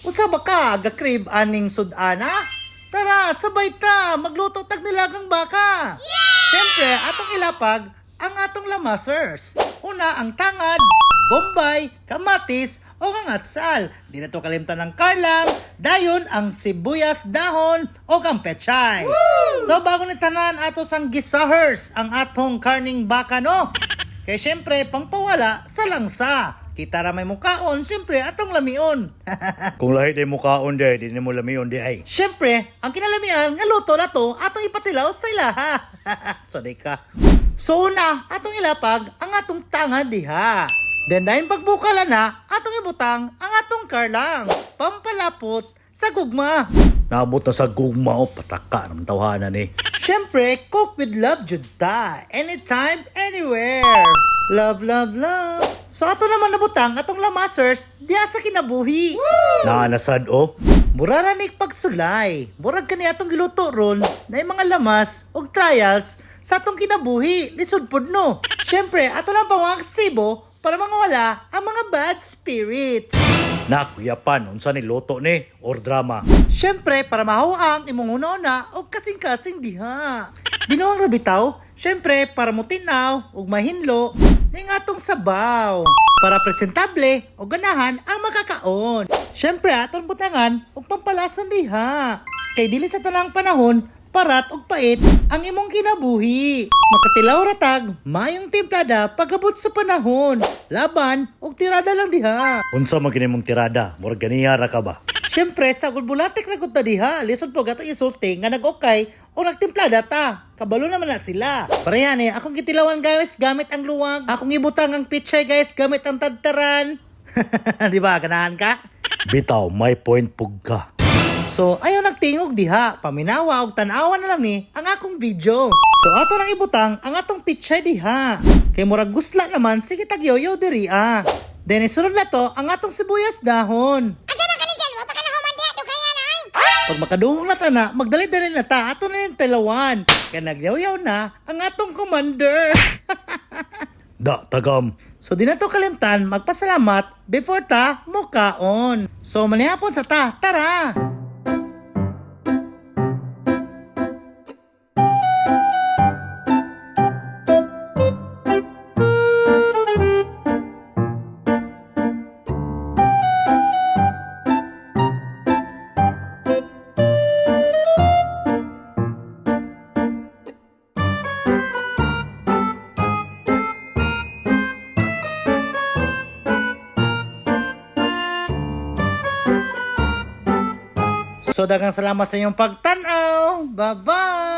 Usa ba ka ga-crave aning sud-ana? Tara, sabay ta magluto tag nilagang baka. Siyempre, atong ilapag ang atong lamasers. Una ang tangad, bombay, kamatis o ang atsal. Di na to kalimtan ng karlam, dayon ang sibuyas dahon o ang pechay. So bago ni tanan ato sang gisahers ang atong karning baka no. Kaya siyempre, pangpawala sa langsa. Kita ra may mukaon, siyempre atong lamion. Kung lahi day mukaon day, di mo lamiyon di ay. Siyempre, ang kinalamian nga luto na to atong ipatilaw sa ilaha. Sorry ka. So una, atong ilapag ang atong tanga diha. Then dahil pagbukala na, atong ibutang ang atong karlang. Pampalapot sa gugma. Naabot na sa gugma o pataka ng tawhanan eh. Siyempre, cook with love jud ta. Anytime, anywhere. Love, love, love. So ato naman nabutang atong lamasers diya sa kinabuhi. Naanasad o. Muraranik pagsulay. Murag kani atong giluto ron na yung mga lamas o trials sa atong kinabuhi. Lisod pod no. Siyempre, ato lang pangwaksibo para mangawala ang mga bad spirits. Nakuyapan, unsa ni loto ni or drama. Siyempre, para mahawa ang imong una-una o kasing-kasing diha. Binuang rabitaw, siyempre, para mutinaw o mahinlo ng atong sabaw. Para presentable o ganahan ang makakaon. Siyempre, atong butangan o pampalasan diha. Kay dili sa tanang panahon, parat og pait ang imong kinabuhi. Makatilaw ratag, mayong timplada pagabot sa panahon. Laban og tirada lang diha. Unsa man kini mong tirada, murag ganiya ra ka ba? Siyempre, sa gulbulatik na ta diha. Lisod po gato isulti nga nag-okay o nagtimplada ta. Kabalo naman na sila. Para yan akong gitilawan guys gamit ang luwag. Akong ibutang ang pichay guys gamit ang tadtaran. Di ba, ganahan ka? Bitaw, may point pug ka. So, ayaw nagtingog diha. Paminawa og tanawa na lang ni ang akong video. So, ato nang ibutang ang atong pichay diha. Kay murag gusla naman, sige tagyoyo diri Then isunod na to ang atong sibuyas dahon. Pag makadungog na ta na, magdali-dali na ta, ato na yung tilawan. Kaya nagyaw-yaw na ang atong commander. Da, tagam. So di na to kalimtan, magpasalamat before ta mukaon. So manihapon sa ta, tara! So daghang salamat sa inyong pagtanaw. Bye-bye!